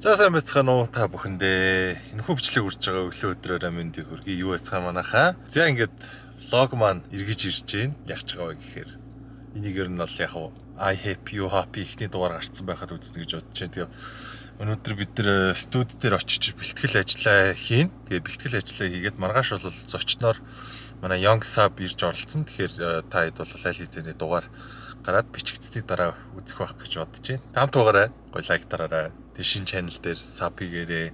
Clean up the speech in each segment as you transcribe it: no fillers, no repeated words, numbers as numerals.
За сайн байцгаана уу та бүхэндээ. Энэхүү бичлэг үрж байгаа өглөө өдрөөрөө мэндийг хүргэе. Юу байцгаана манайхаа. За ингээд влог маань эргэж ирж байна. Яаж байгаа вэ гэхээр энийг ер нь бол яг I happy you happy ихний дугаар гарцсан байхад үзнэ гэж бодож байна. Тэгээ өнөөдөр бид нэр студи дээр очиж бэлтгэл ажиллаа хийн. Тэгээ бэлтгэл ажиллаа хийгээд маргааш бол зочноор манай Young Sub ирж оролцсон. Тэгэхээр та хэд бол аль хэзээний дугаар гараад бичигдсэний дараа үзэх байх гэж бодож байна. Тамт байгаарай. Гоё лайк дараарай. Тэг шинэ channel дээр sub хийгээрэй.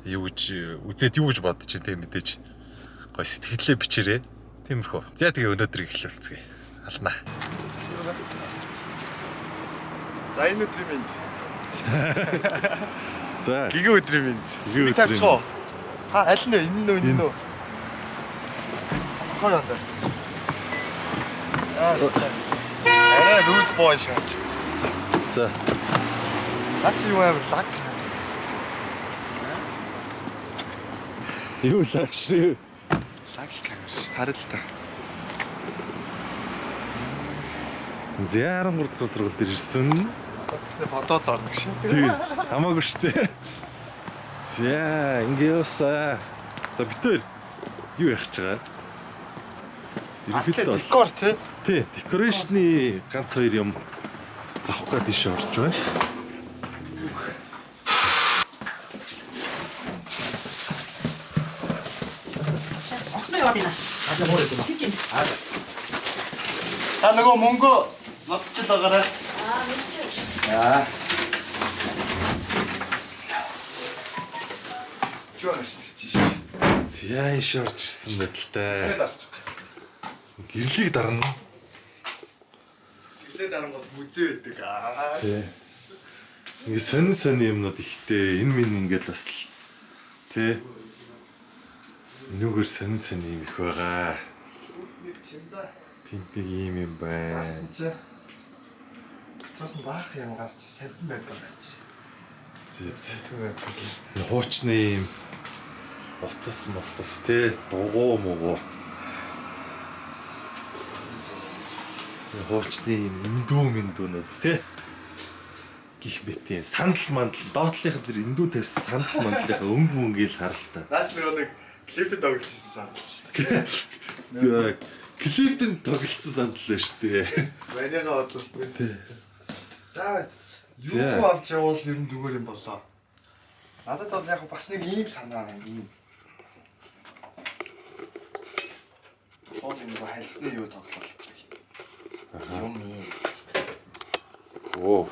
Юу гэж үзээд юу гэж бодож байна тэг мэдээж гоё сэтгэлдээ бичээрэй. Тиймэрхүү. За тэгээ өнөөдрийг эхлүүлцгээе. Алнаа. За энэ өдрийн минь. За Гигэ өдрийн минь. Гигэ өдрийн минь. Ха аль нь энэ нөө. Хаяа даа. Арай rude boy шаач. За. Наач юу амар лаг. Юу лагш. Лаг тарил та. Зяаран 3 дахь сургууль дээр ирсэн. Бодоод орно гэж. Тэг. Хамаагүй штэ. За ингэёсаа. За битэр юу ярих гэж байгаа? Ерөнхийдөө Декор тий. Тий, декорашны ганц хоёр юм авах гээд тийш орж байна. Та нөгөө мөнгө нотч лагаарай. Аа. Чуунаш тийш. Зяа иш орж ирсэн байдалтай. Тэгээд арч. Гэрлийг дарна. Гэрлээ дарангууд мүзээ байдаг. Аа. Тий. Ингээ сонин юмнууд ихтэй. Энэ минь ингээд бас тий. Нүгээр сонин юм их байгаа. Тинтэг юм байна. Зарсан чи. Тус баах юм гарч савдан байдаг гарч. Зэт. Хуучны юм утас тий. Дугуй муугуу. Хуучны мэндүүнүүд тий. Гих бэтийн сандал мандал доотлынх дээр эндүү тавьсан сандал мандлынхаа өнгөөл харалтаа. Наач нэг клипэд тоглож хийсэн сандал шүү дээ. Клипэнд тоглолцсон сандал байна шүү дээ. Манайгаа бодлоо. Тий. За юу авч явал ер нь зүгээр юм болоо. Надад бол яг бас нэг ийм санаа байна. Ийм. Шууд юм хайлсны юу тоглол. Юм ийм. Воу.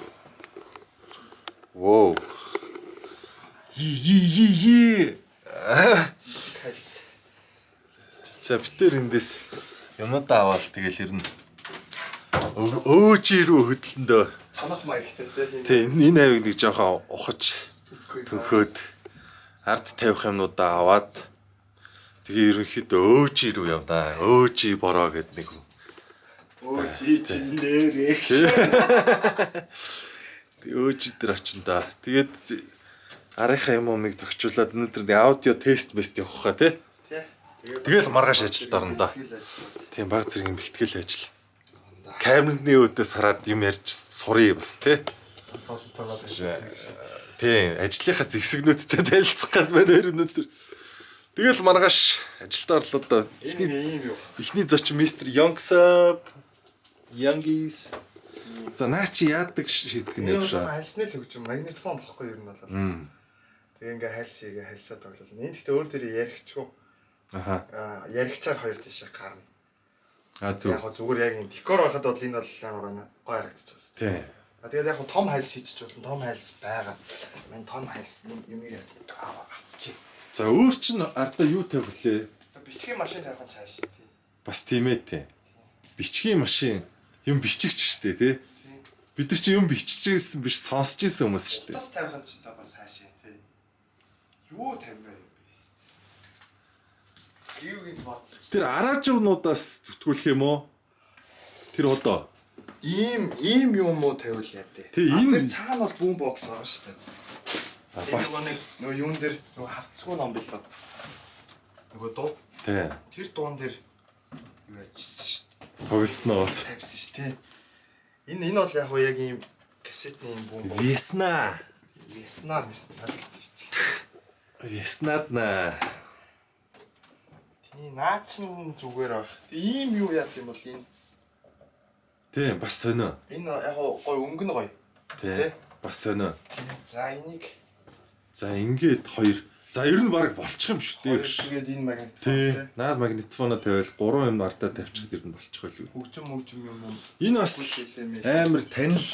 Yi. Хайлс. За битэр эндээс юмудаа аваад тэгэл ирнэ. Өөжи рүү хөдлөндөө. Танах маягтай тийм. Тэ энэ авиг нэг жоохон ухаж төнхөөд ард тавих юмнуудаа аваад тэгээ ерөнхийдөө өөжи рүү явнаа. Өөжи бороо гэд нэг. Өөжи чинь нэрээ. Өөжи дээр очин да. Тэгээд арийнхаа юмыг тохижуулаад өнөөдөр нэг аудио тест явах хаа тий. Тэгэл маргааш ажилд орно да. Тийм баг зэргийн бэлтгэл ажил. Камерны өөдөөс хараад юм ярьж сурыг бас тий. Тийм ажлынхаа зэвсэгнүүдтэй танилцах гээд байна өнөөдөр. Тэгэл маргааш ажилд орлоо да. Эхний зочин мистер Young Sub, Youngies. За наа чи яадаг шийдэх нэ шүү. Хайлсны л өгч магнитофон бохгүй юу юм бол. Тэгээ ингээ хайлсаа тоглол. Энд гэхдээ өөр дээр ярихчгүй. Аха. Ярихчаар хоёр тийш гарна. Зүг. Яг зүгээр яг энэ декор байхад бол энэ бол амар гоё харагдчих бас. Тийм. Тэгээд яг том хайлс хийчих болно. Том хайлс байгаа. Мэн том хайлс юм авчих. За өөр чин ардаа юу тавилээ? Бичгийн машин тавих нь цааш тий. Бас тийм ээ тий. Бичгийн машин юм бичигч штэ тий. Бид нар чи юм биччихсэн биш сонсч ирсэн хүмүүс штэ. Тас тавих нь ч та бас хаашаа тий. Юу тавьмаар юм бэ штэ. Гівгийн боц. Тэр араажуунуудаас зүтгүүлэх юм уу? Тэр одоо ийм юм уу тавил яа дээ. Тий энэ цаана бол бүүн бокс байгаа штэ. бас нөгөө юун дээр нөгөө хавцгүй ном билээ. Нөгөө дуу. тий. Тэр дуун дээр юу яжсэн штэ. Тоглосноо бас. Тавьсан ш тий. Энэ бол яг уу яг ийм кассетны юм бүүн. Весна. Яснаа гэсэн чи. Яснадна. Тий наа чин зүгээр байх. Ийм юу яа гэм бол энэ. Тийм бас сонио. Энэ яг гой өнгө нь гоё. Тий. Бас сонио. За энийг За ингээд хоёр. За ер нь баг болчих юм шүү дээ. тэгээд энэ магнит. Тий. Наад магнитофоно тавиал 3 юм артаа тавьчихад ер нь болчих байлгүй. Хөгжим юм уу? Энэ бас амар танил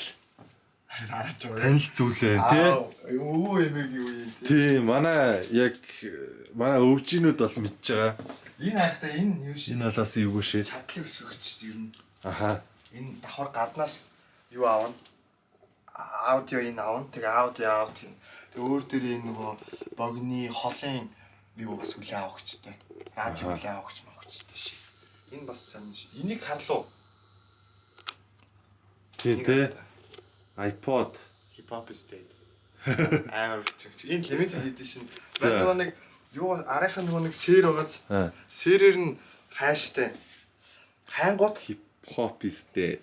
хараач байгаа. танил зүйлээ тий. Өө эмэг юу юм тий. Тий, манай өвчнүүд бол мэдж байгаа. Энэ хальтаа энэ юу шээ. Энэ болоос эвгүй шээ. Чадлыг өсгөгч ер нь. Аха. Энэ давхар гаднаас юу аавна? Аудио энэ аавна. Тэгээ аудио аут юм. Тэгээ өөр дээр энэ нөгөө богны холын юу бас хүлээ авахчтай. Радио хүлээ авахч махчтай шээ. Энэ бас сонь шээ. Энийг харлуу. Тий, тий. iPod Hip hop is dead. Амар чиг. Энэ limited edition. Нөгөө нэг юу арайхан нөгөө нэг сэр байгааз. Сэрээр нь хайштай. Хайнгууд hip hop is dead.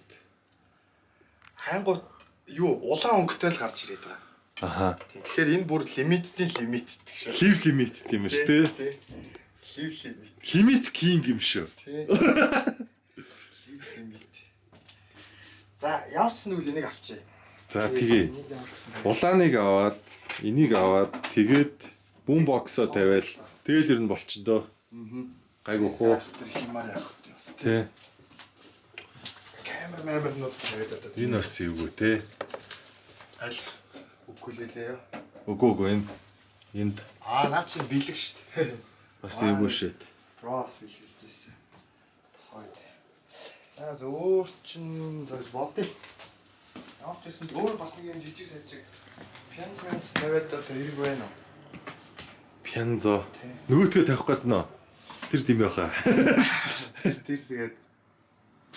Хайнгууд юу улаан өнгөтэй л гарч ирээд байгаа. Аха. Тэгэхээр энэ бүр limited гэх шүү. Live limit тийм шүү дээ. Live limit. Limit king юм шүү. Тий. Live limit. За яарчсан үл энийг авчи. За тэгээ. Улааныг аваад, энийг аваад тэгээд бум боксоо тавиал тэгэл ер нь болчих доо. Гайгүй хөө. Тэр химаар явах гэдэг бас. Тий. Камернууд тавиад одоо. Энэ бас эвгүй те. Аль укулеле ёо. Үгүй энд Наа чи бэлэг штт. бас эвгүй шээ. Брос бэлгэлж ирсэн. Тохойд. За зөөр чин зож бодъё. Явж ирсэн өөр бас нэг юм жижиг сажиг пянц тавиад одоо хэрэг байна уу? Пянзо. Нөгөөдгөө тавих гээд нөө. Тэр тийм байхаа. Тэр тэгээд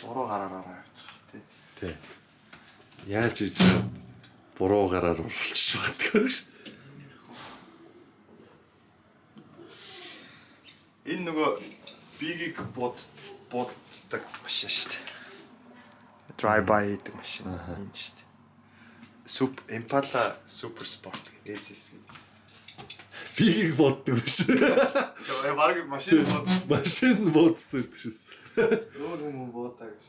буруу гараараа явчих тий. Тий. Яаж иж чад буруу гараар уралчих багтдаг ш. Энэ нөгөө бигийг боддог машин шүү дээ. Drive by гэдэг машин энэ шүү дээ. Impala Super Sport SS гэдэг. Бигийг боддог биш. Тэгээ баг машин бодсон. Машин бодсон гэж. Өөр юм буудаг гэж.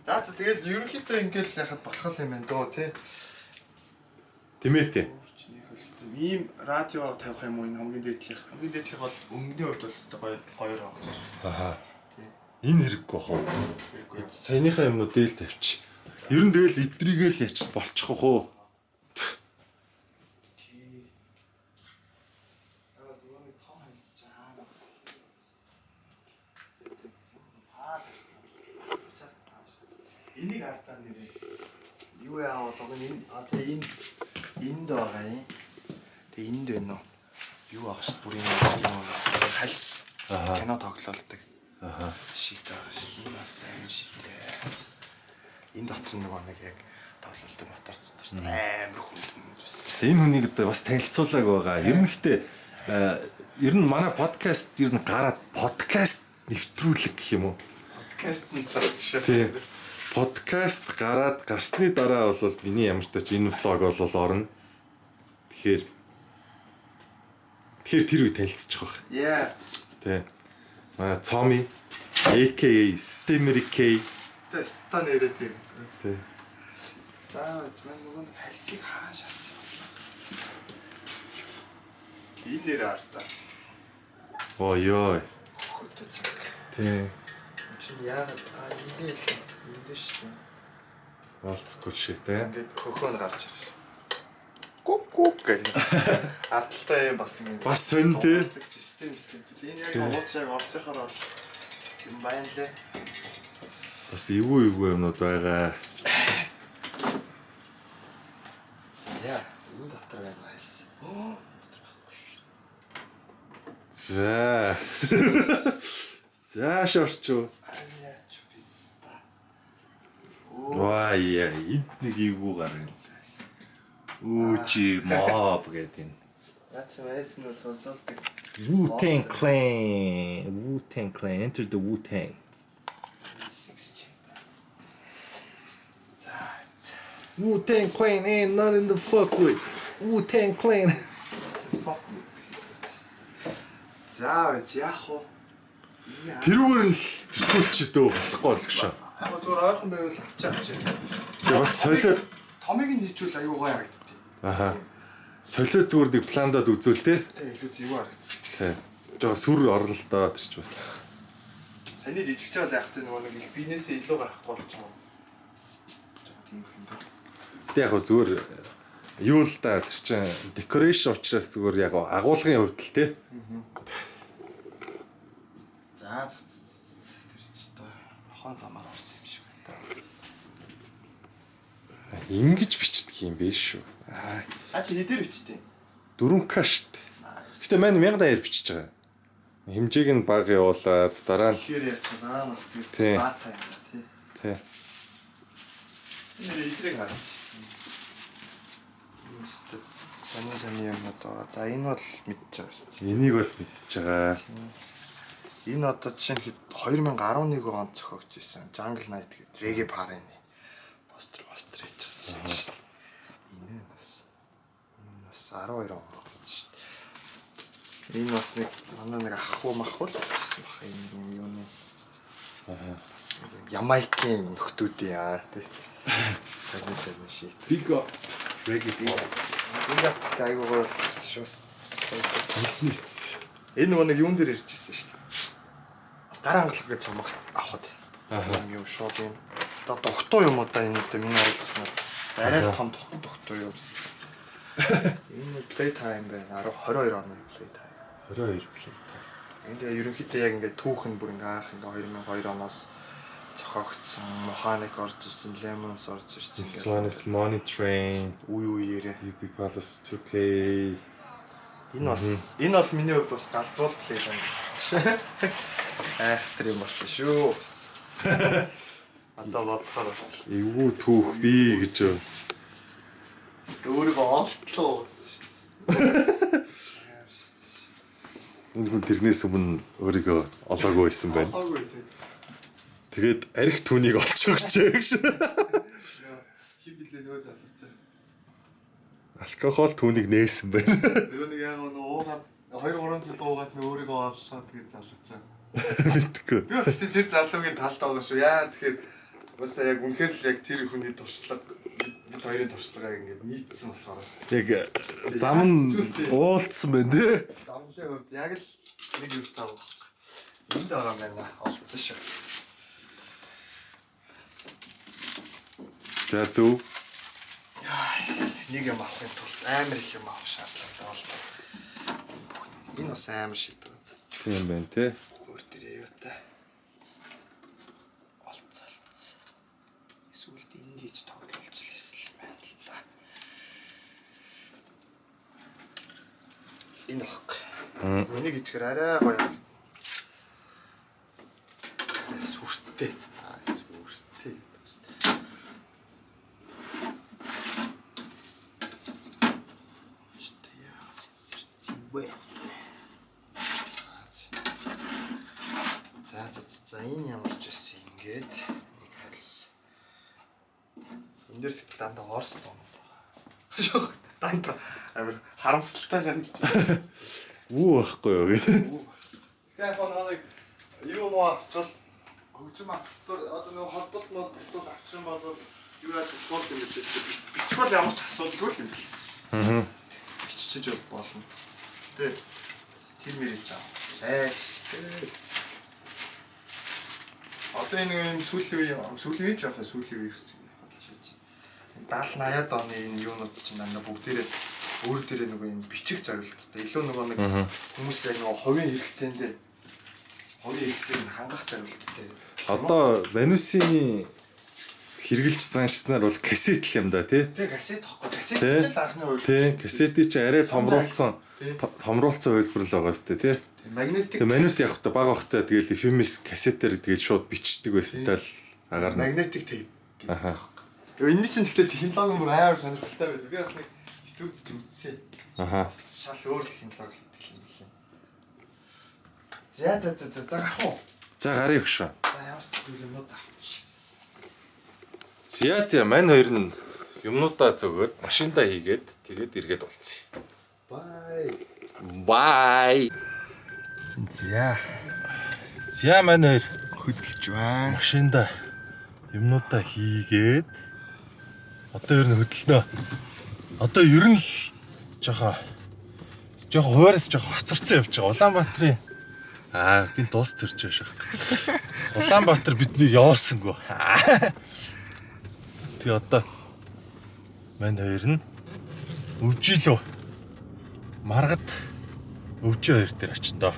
За тэгэл ерөнхийдөө ингээл яхад болох юм байна дөө тий. Тэмээтэй. Ийм радио тавих юм уу энэ хамгийн дээдлих бол өнгөний хувьд бол өстой гоё байгаа. Аха. Энэ хэрэггүй бах уу? Саяныхаа юмнууд дээл тавьчих. Ер нь тэгэл эдрийгээл яч болчих уу? Энийг артаа нэрээ. Юу яа болов энэ одоо энд байгаа юм. Тэгээ энд байна уу? Юу аах шүү бүр юм хальс кино тоглолдог. Аха. Шит байгаа шүү. Энэ бас энэ шитээс. Энэ дотор нэг яг тоглолдог моторцтой шүү. Амар хүнд байсан. За энэ хүнийг одоо бас танилцуулаг байгаа. Ер нь гэхдээ ер нь манай подкаст ер нь гараад подкаст нэвтрүүлэг гэх юм уу? Подкаст нь цаг шүү. Тийм. Подкаст гараад гарсны дараа бол миний ямар ч тач энэ влог бол орно. Тэгэхээр тэр үе танилцчих واخ. Яа. Тэ. Манай Цоми AKA Stemeric Теста нэрээд тийм. Тэ. За зөвхөн нөгөө хальсыг хааш хатсан. Энэ нэр артаа. Ой ёо. Хөтө цаг. Тэ. Чи яа энд шүү. Олцгүй шээ тэ. Ингээд хөхөн гарч ирж. Гүг гэх. Ардталтай юм бас ингэ. Бас сонь тэ. Систем. Энэ яг уучлаг орсохоор бол юм байна лээ. Бас эвгүй юмнууд байгаа. Яа, энэ дотор байна хэлсэн. За. За шорчоо. Аяач биста. Ваа яа, энд нэг эвгүй гарна. Үчи моб гэдэг. Наач мэдсэн нь сонсолдог. Wu-Tang Clan, enter the Wu-Tang. За. Wu-Tang Clan ain't nothing to fuck with. Wu-Tang Clan. Fuck. За яах вэ? Тэрүүгээр л зүтгүүлчих дөө болохгүй л гэж. Яг зүгээр ойрхон байвал авчаа гэж. Тэгээ бас солиод томыг нь хийжүүл аюу гоё харагдтыг. аха. Солиод зүгээр нэг пландад үзүүл те. Тэ илүү зэвүү харагдтыг. Тэ. Жоо сүр орлолтоо тэр ч бас. Саний жижигч байл яг тэ нөгөө нэг их бизнесээ илүү гарахгүй болж байгаа. Жоо тийм юм даа. Тэ яг зүгээр юу л да тэр чин декорэшн учраас зүгээр яг агуулгын хувьд л те. За тэр ч та хон замаар орсон юм шиг байна. Ингэж бичдэг юм биш шүү. А чи хэдэр бичтээ? 4К штт. Гэтэ маань 1000 даяар бичиж байгаа. Хэмжээг нь бага явуулаад дараа нь Тэгэхээр яачаа нас Тий. тэр дата юм да тий. тий. Энэ идрэг хараач. Мистер саний юмнууд байгаа. За энэ бол мэдчихэж байгаа шүү дээ. Энийг бол мэдчихэж байгаа. Энэ одоо чинь 2011 онд зохиогдож ирсэн Jungle Night гэдэг reggae party-ны постэр хийж байгаа шүү дээ. Энэ бас 12 он болж шүү дээ. Энэ бас нэг манай нэг ах уу мах уу л бичсэн баха энэ юм юуны. Бас нэг Ямайкийн нөхдүүдийн аа тий. Сайн шийт. Big up reggae. Энэ айгуу гоё болсон шүү. Business. Энэ нөгөө нэг юун дээр ирж ирсэн шүү дээ. Гар хангалах гэж цомог авахд. Юм шууд юм. Одоо дохтой юм уу да энэ үү миний ойлгосноор. Арай л том дохтой юу биш. Энэ play time байна. 22 оны play time. 22 плей. Энд ерөнхийдөө яг ингээд түүхэн бүр ингээ анх ингээ 2002 оноос зохиогдсон Mechanic орж ирсэн, Lemons орж ирсэн. This one is Money Train. Үеэрээ. UB Palace 2K. Энэ бол миний хувьд бас галзуул плей байна. Тэр юм болсон шүү. Одоо бодохоор бас Эвгүй түүх би гэж. өөрийгөө олтлоо шүү дээ. Энэ хүн тэрнээс өмнө өөрийгөө олоогүй байсан байна. Олоогүй байсан. Тэгээд арх түүнийг олж өгч гэж. Хин билээ нөгөө залууч. Алкогол түүнийг нээсэн байна. Нөгөө нэг яг нөгөө уугаад 2-3 жил уугаад нөгөө өөрийгөө оллоо тэгээд залууч. Мэдгүй. Би бас тэр залуугийн талд байгаа шүү. Яа тэгэхээр бас яг үнэхээр л яг тэр хүний туршлага бид хоёрын туршлагаа ингээд нийцсэн болохоор бас Яг зам нь уулцсан байна тий. замлын хувьд яг л нэг юм тав. Энд байгаа юм байна. Олцсон шүү. За зөв. Нэг юм авахын тулд амар их юм авах шаардлагатай болдог. Энэ бас амар шийд байгаа. Тийм байна тий. Өөр дээрээ юу та. Олцолц. Эсвэл эндийч тоглуулж лээсэн юм байна л та. Энэ ах. Энийг ичгээр арай гоё. Сүртэй. Сүртэй. За энэ ямар ч байсан ингээд нэг хальс. Энд дэр сэтгэл дандаа орс том байгаа. Шох дандаа амар харамсалтай гарч байна. Үу байхгүй юу гэдэг. Тэгэхээр хоног юу нөө авчвал хөгжим автор одоо нэг холболт молболтууд авчих юм бол юу яаж спорт юм бэ? Бичих бол ямар ч асуудалгүй л юм бэл. Аа. Бичиж болно. Тэ тэр мэрэж аа. Одоо энэ сүүлийн үеийн жоох сүүлийн үеийн хөдөлж хийж. 70 80-аад оны энэ юунууд чинь дандаа бүгдээрээ өөр дээрээ нөгөө юм бичих зорилттой. Илүү нөгөө нэг хүмүүс яг нөгөө хувийн хэрэгцээг хангах зорилттой. Одоо Венусийн хэрглэж заншснаар бол кассет л юм да тий. Тэг кассет тахгүй. Кассет л анхны үед. Тий, кассетий чи арай томруулсан хувилбар л байгаа сте тий. Магнетик. Тэгээ Venus яг та баг бахтай тэгэл FMS кассетээр тэгэл шууд бичдэг байсан тал агаар нь. Магнетик тейп гэдэг. Аха. Энэ чинь гэхдээ технологи бүр амар сонирхолтой байдаг. Би бас нэг YouTube-д үзсэн. Аха. Шал өөр технологи гэдэг юм билээ. За гарах уу? За гарыг өгшөө. За ямар ч зүйл юмуд авч. За мань хоёр нь Юмнуудаа зөгөөд машиндаа хийгээд тэгээд эргээд болцъё. Бай. Bye. За маань хоёр Хөдөлж байна. машинда юмнуудаа хийгээд одоо ер нь хөдөлнөө. Одоо ер нь л жоохон хуваараас жоохон хоцорсон явж байгаа. Улаанбаатарын гинт дуус төрж байгаа шах. Улаанбаатар бидний яваасангүй. Тэгээ одоо маань хоёр нь өвжилөө маргад өвжөө хоёр дээр очиндоо.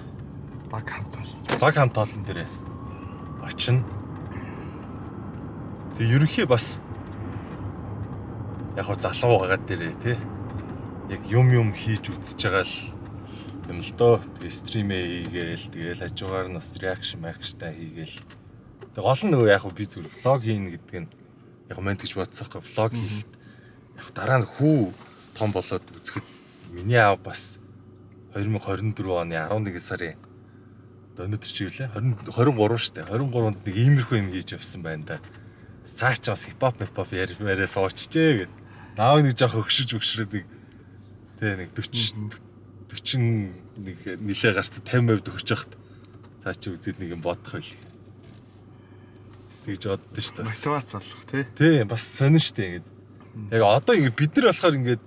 Баг хамтаалсан. Баг хамт олон дээр очино. Тэг ерөнхий бас яг залуу байгаа дээрээ тий. Яг юм хийж үзэж байгаа л юм л доо. Тэгээ стримээ хийгээл тэгээл хажуугаар нь бас реакшн макштай хийгээл. Тэг гол нь нөгөө яг би зүгээр влог хийнэ гэдэг нь яг манд гэж бодсохгүй влог хийхэд яг дараа нь хүү том болоод үзэхэд миний аав бас 2024 оны 11 сарын өнөөдөр чи юу лээ 23 штэ 23-нд нэг иймэрхүү юм хийж явсан байна да. Цаач бас хипхоп яриа суучжээ гэд. Нааг нэг жоох өгшрөөд нэг тэгээ нэг 40 нэг нилээ гарц 50% төгсөж яхад цаа чи үзээд нэг юм бодох байл. Тэгж боддоо ш тас. Мотивац болох тий. Тий бас сонин штэ ингээд. Яг одоо ингээд бид нар болохоор ингээд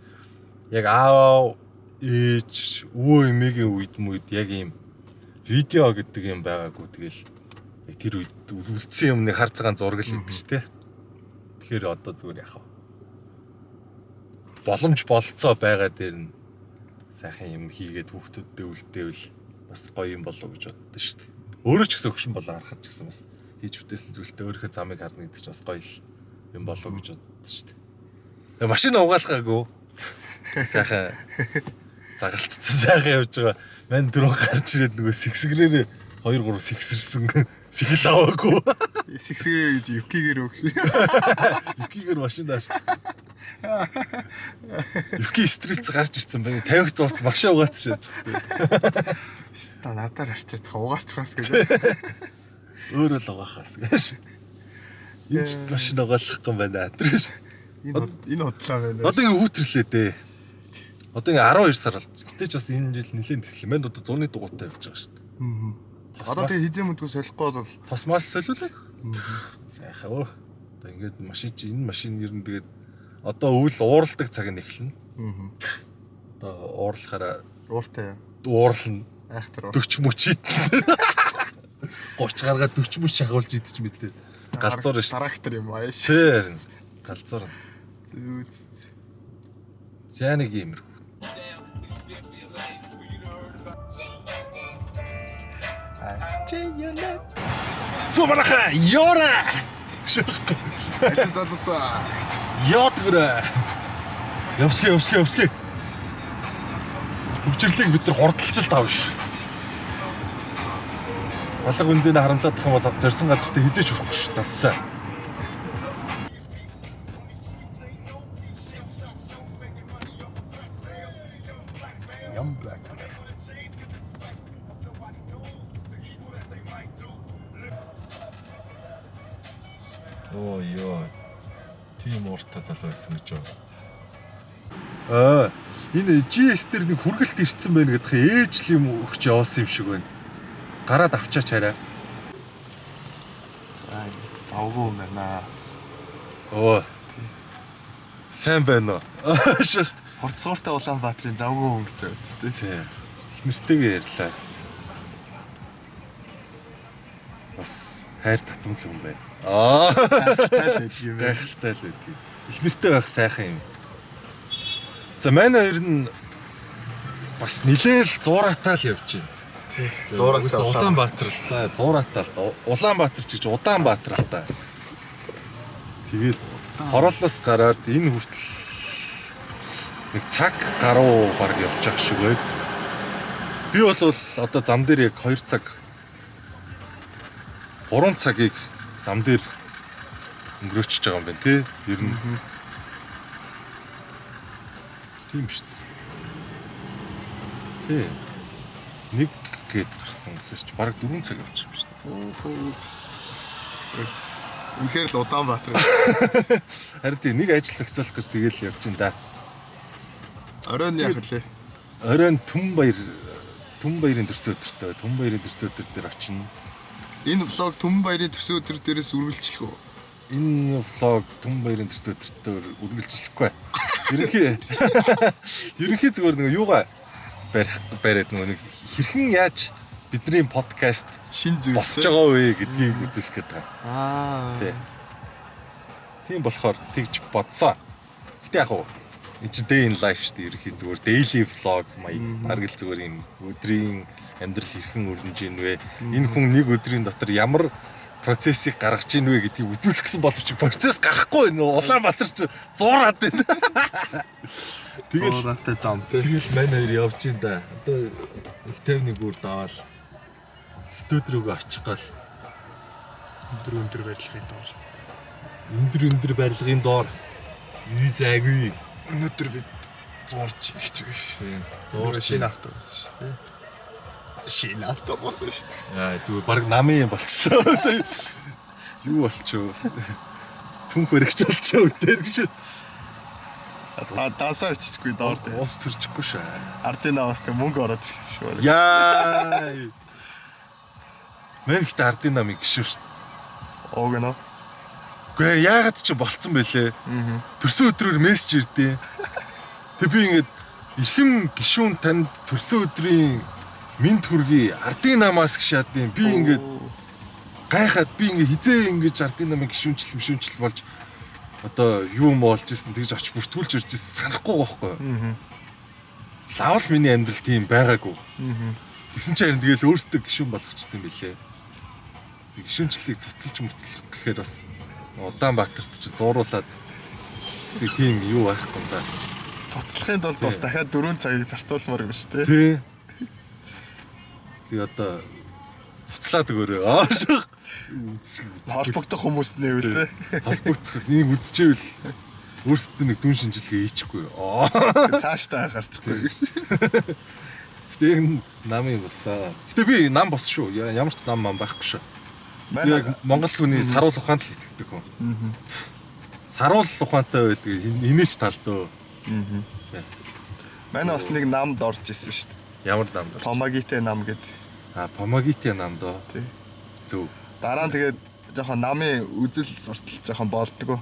яг аав ээж өвөө эмээгийн үед яг ийм видео гэдэг юм байгаагүй тэгэл яг тэр үед үлдсэн юмны хар цагаан зураг л өгдөө ш тэ. Тэгэхээр одоо зүгээр яах вэ? Боломж болцоо байгаа дээр нь сайхан юм хийгээд хүүхдүүдтэй үлдээвэл бас гоё юм болов гэж боддоо ш тэ. Өөрөө ч гэсэн өгшин болоо харахад ч гэсэн бас хийж бүтээсэн зүйлтэй өөрийнхөө замыг харна гэдэг чинь бас гоё юм болов гэж боддоо ш тэ. Тэгээ машин угаалгаагүй сайхан загалтцсан сайхан явж байгаа. Мань дөрөв гарч ирээд нөгөө сэгсгрээр 2-3 сэгсэрсэн сэхэл аваагүй. Сэгсгрээр гэж юкигээр өгш. Юкигээр машин даарчсан. Юки стрит гарч ирсэн байна. 50 зурц машин угаацж шааж байгаа. Ста надаар арчаад угаачхаас гэж. Өөрөө л угаахаас гэж. Энэ ч машин угаалгах юм байна. Энэ бодлоо байна. Одоо ингэ хүүтрлээ дээ. Одоо ингэ 12 сар болж. Гэтэ ч бас энэ жил нэлээд тэслээ. Мэнд одоо 100-ны дугуйтай явж байгаа шүү дээ. Одоо тэгээ хизээ мэдгүй солихгүй бол тосмаас солиулаа. Сайхан өө. Одоо ингэ машин чи энэ машин ер нь тэгээд одоо өвөл ууралдаг цаг нь эхэлнэ. Одоо уурлахаараа ууртай уурлна. айхтар 40 мөчид. 30 гаргаад 40 мөч шахуулж идэж мэдээ. Галзуур шүү. Характер юм аа ш. Тэр галзуур. Зүүц. За нэг юм. Сумараха ёра. Ажил залуусаа. Яатгэрэ. Явсгээ. Хөвчрлийг бид нар хурдалчилт аав ш. Балга бензинээ харамлаад тах юм бол зорьсон газартаа хизээч хүрхгүй ш. Залсаа. Ям блэк. Оо ёо. Тим ууртаа залуу байсан гэж юу. Энэ GS дээр нэг хүргэлт ирсэн байна гэдэг ээж л юм өгч явуулсан юм шиг байна. Гараад авчаач хараа. За завгүй юм байна. Оо. Сайн байна уу? Хурцууртай Улаанбаатарын завгүй хүн гэж байна ч тийм. Их нэртэйгээ ярьлаа. Бас хайр татамл юм байна. Гайхалтай л үгүй. Их нэртэй байх сайхан юм. За манай хоёр нь бас нилээл зуураатай л явж байна. Тий. Зуураатай Улаанбаатар л та. Зуураатай л та. Улаанбаатар ч гэж Удаанбаатар л та. Тэгээд хороолоос гараад энэ хүртэл нэг цаг гаруй баг явж байгаа шиг байд. Би бол одоо зам дээр яг 2 цаг 3 цагийг зам дээр өнгөрөөчж байгаа юм байна тий. Ер нь тийм шүү дээ. Тий. Нэг гээд гарсан гэхэрч бараг 4 цаг явчих юм шүү дээ. Үнэхээр л Улаанбаатар. Харин тийм нэг ажил зохицуулах гэж тэгэл явж ин да. Оройн яах вэ? Оройн Түмбаярын төрсөн өдөртөө Түмбаярын төрсөн өдөр дээр очино. Энэ влог Түмбаярын төрсөн өдөр дээрээс үргэлжлэх үү? Энэ влог Түмбаярын төрсөн өдөртөө үргэлжлэхгүй. Ерөнхий зүгээр нэг юугаа бариад нэг хэрхэн яаж бидний подкаст Шин зүйл босч байгаа вэ гэдгийг үзүүлэх гээд байгаа. Аа. Тийм болохоор тэгж бодсоо. Гэтэ яг уу энэ чи day in life шүү дээ. Ерөнхий зүгээр daily vlog маяг аргал зүгээр юм өдрийн амьдрал хэрхэн өрнөж ийн вэ? Энэ хүн нэг өдрийн дотор ямар процессыг гаргаж ийн вэ гэдгийг үзүүлэх гэсэн боловч процесс гарахгүй нөө Улаанбаатар ч зуураад байна. Зуураатай зам тий. Тэгэл мань хоёр явж ийн да. Одоо их 51 бүр даваал студи руугаа очих гал өндөр барилгын доор. Өндөр барилгын доор визагүй Өнөөдөр бид зуурч ингэж байгаа шүү. тийм зуурч Шинэ автобус шүү дээ. Шинэ автобус шүү дээ. яа зүгээр баг намын болчихлоо. Юу болчихоо. Цүнх өргөж болчихоо өдөр гэж. Дасаа иччихгүй доор дээ. Ус төрчихгүй шүү. Ардын аваас тэг мөнгө ороод ирэх шүү. Яа. Мэн ихтэй ардын намыг гişүү шүү. Ог нөө. Гэхдээ яагаад ч болцсон бэлээ. Төрсөн өдрөөр мессеж ирдээ. Тэг би ингээд эрхэм гişүүн танд төрсөн өдрийн мэд хүргэе. Ардын намаас гişаад би ингээд гайхаад би ингээд хизээ ингэж ардын намын гişүүнчл болж одоо юу юм болж исэн тэгж очиж бүртгүүлж ирж исэн санахгүй байхгүй. Лавл миний амьдрал тийм байгаагүй. Тэгсэн чинь харин тэгэл өөртөө гişүүн болгочтой юм билээ. Би гişүүнчлийг цоцолж мөцлөх гэхээр бас Улаанбаатарт чи зууруулаад тийм юу байхгүй юм да. Цоцлохын тулд бас дахиад 4 цагийг зарцуулмаар юм шүү дээ. Тий. Би одоо цоцлаад өгөөрэй. Аашиг. Холбогдох хүмүүс нэвэл те. Холбогдох нэг үзчихвэл өөрсдөө нэг дүн шинжилгээ хийчихгүй. Цаашдаа гарчихгүй. Гэтэ яг намын босаа. Гэтэ би нам бос шүү. Ямар ч нам байхгүй шүү. Би яг Монгол хүний саруул ухаанд л итгэдэг хүн. Саруул ухаантай байдаг инээч талдөө. Манай бас нэг намд орж исэн шүү дээ. Ямар нам дор? Помагите нам гэд. Помагите нам доо. Тий. Зөв. Дараа нь тэгээд жоохон намын үзэл суртал жоохон болдгоо.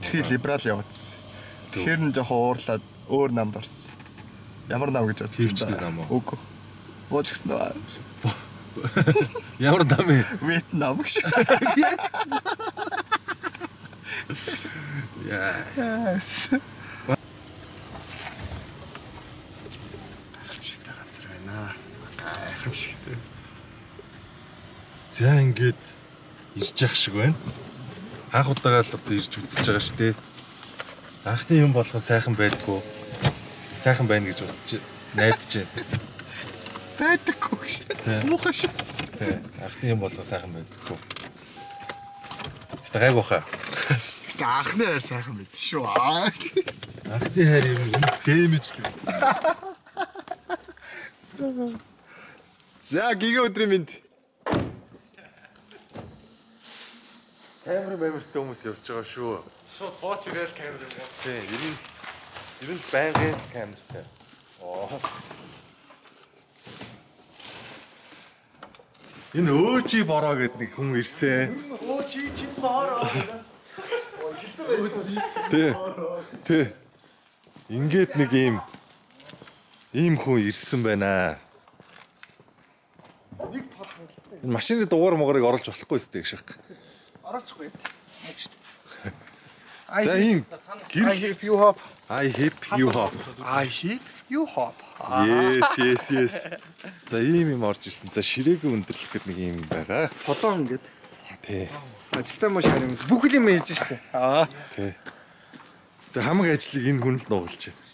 Хитрхи либерал явагдсан. Тэгэхээр нь жоохон уурлаад өөр намд орсон. Ямар нам гэж бодчих. Хөвчтэй нам уу? Үгүй. Ууч гэсэн үү? Ямар нам вэ? Вьетнам гэж. Яа. Гайхамшигтай газар байна. Гайхамшигтай. За ингээд ирж явах шиг байна. Анх удаага л одоо ирж үзэж байгаа шүү дээ. Анхны юм болохоо сайхан байдгүй. Сайхан байна гэж бодож найдаж байна. Байдаггүй шүү. Муухай шатс. Тэ. Анхны юм болохоо сайхан байдгүй. Гэтэ гайгүй хаа. Гэтэ анхны хайр сайхан байд шүү. Анхны хайр юм дэмэж л. За гигэ өдрийн минь. Камертай хүмүүс явж байгаа шүү. Шууд бооч ирээл камер юм. Тий, ер нь байнгын камертай. Энэ өөжи бороо гэд нэг хүн ирсэн. Өөжи бороо. Тий. Ингээд нэг ийм хүн ирсэн байна. Нэг тол хангалттай. Энэ машины дугаар моорыг оруулж болохгүй сте гэх шиг. Оруулахгүй. Яг шүү дээ. За ийм I hip you hop. I hip you hop. I hip you hop. Yes. За ийм юм орж ирсэн. За ширээгээ өндөрлөх гэдэг нэг юм байгаа. Полон ингээд. Тий. Ажилтаа мөн шарим. Бүх юм хийж штэ. Тий. Тэг хамаг ажлыг энэ хүн л нугалж байна.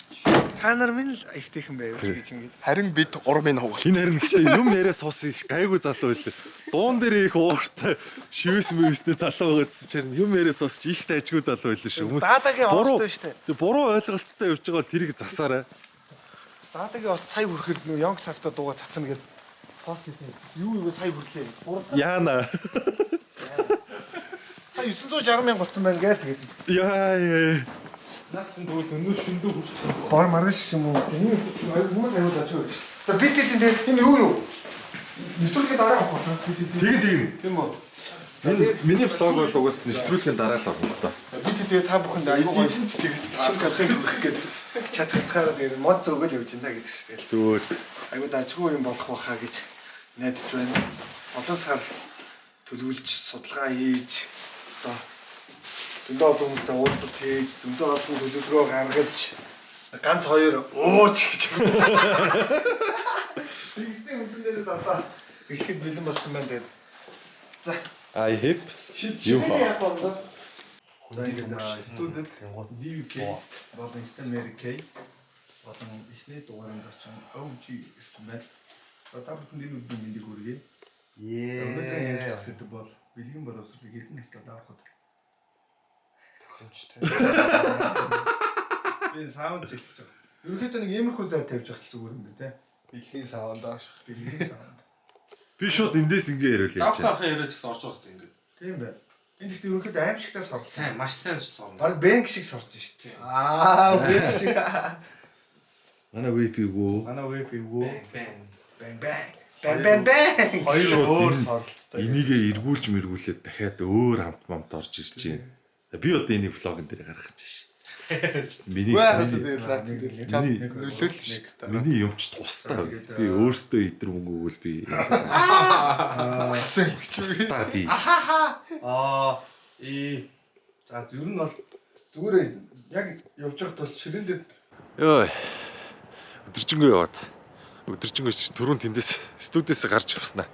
Та нар минь л эвтэйхэн байв гэж ингээд. Харин бид 3-ын хугалт. Энэ харин ихшээ юм яриа суус их гайгүй залуу байлаа. Дуун дээр их ууртай шивэс мэвэстэй залуу байгаадсэн чинь юм яриа суус их тажгүй залуу байлаа шүү. Хүмүүс Даадагийн оостой штэ. Тэг буруу ойлголттой явж байгаа бол тэрийг засаарай. Даадагийн ос цай хүрхэд нөө Young Safta дууга цацна гэдэг. Пост хийсэн. Юу сая хүрлээ. Яана. Сая 960 мянга болсон байна гээ тэгээд. Яа. Наад чинь тэгвэл өнөө шөндөө хүрчих. Бор маргааш юм уу? Энэ хүмүүс аюул очив. За бид тэгээд энэ юу юу? Нэвтрүүлгээ дараа авах байна. Тэгин. Тийм үү? Энэ миний влог бол угаас нэвтрүүлэхийн дараа л авах л та. Бид тэгээд та бүхэнд аюул гойж тэгэж шинэ контент хийх гээд чадхартахаар тэгээд мод зөөгөл явж байна гэдэг шүү дээ. Зөөц. Аюул дажгүй юм болох байхаа гэж найдаж байна. Олон сар төлөвлөж судалгаа хийж одоо зөндөө олон хүмүүстэй уулзалт хийж зөндөө олон төлөвлөгөө гаргаж ганц хоёр ууч гэж байна. Тэгсний үндсэн дээрээс одоо эхлэхэд бэлэн болсон байна тэгээд. За I hip. юу яах вэ? Тэгээд студент DVK болон America болон ихний дугаарын зочин OG ирсэн байна. За та бүхэнд энэ өдрийн мэндийг хүргэе. Өнөөдрийн ярилцах сэдв бол бэлгийн боловсролыг хэдэн настай авахд тохиомжтой. Би саунд хийж байгаа. Ерөнхийдөө нэг иймэрхүү зай тавьж явах зүгээр юм байна те. Бэлгийн саунд ааш, бэлгийн саунд. Би шууд эндээс ингэ яриул яаж. Давхархаа яриач гэсэн орж байгаа юм ингээд. Тийм байна. Энд ихтэй ерөнхийдөө аимшигтай сорсон. Сайн, маш сайн сорно. Бараг бэнк шиг сорж шít. Тийм. Бэнк шиг. Манай веб юу? Манай веб юу? Бэн. Бэн. Хоёр өөр соролттой. Энийгээ эргүүлж мэргүүлээд дахиад өөр хамт орж ирж байна. Би одоо энийг влогон дээр гаргах гэж байна. Миний нөлөөлөл шүү дээ. миний юмч тусдаа. Би өөртөө идэр мөнгө өгвөл би Гэсэн. тусдаа би. За ер нь бол зүгээр яг явж байхад бол ширээн дээр Йой. Өдөржингөө яваад. Өдөржингөөс түрүүн тэндээс студиэсээ гарч явснаа.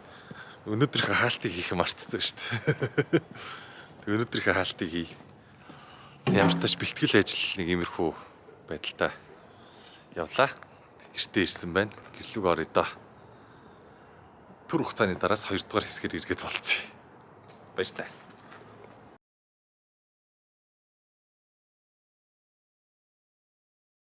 Өнөөдрийнхөө хаалтыг хийх мартцсан шүү дээ. Тэг өнөөдрийнхөө хаалтыг хий. Ямар ч тач бэлтгэл ажил нэг иймэрхүү байдалтай явлаа. Гэртээ ирсэн байна. Гэрлүүг орё доо. Түр хугацааны дараас 2 дугаар хэсгээр эргээд болцсон. Баяр таа.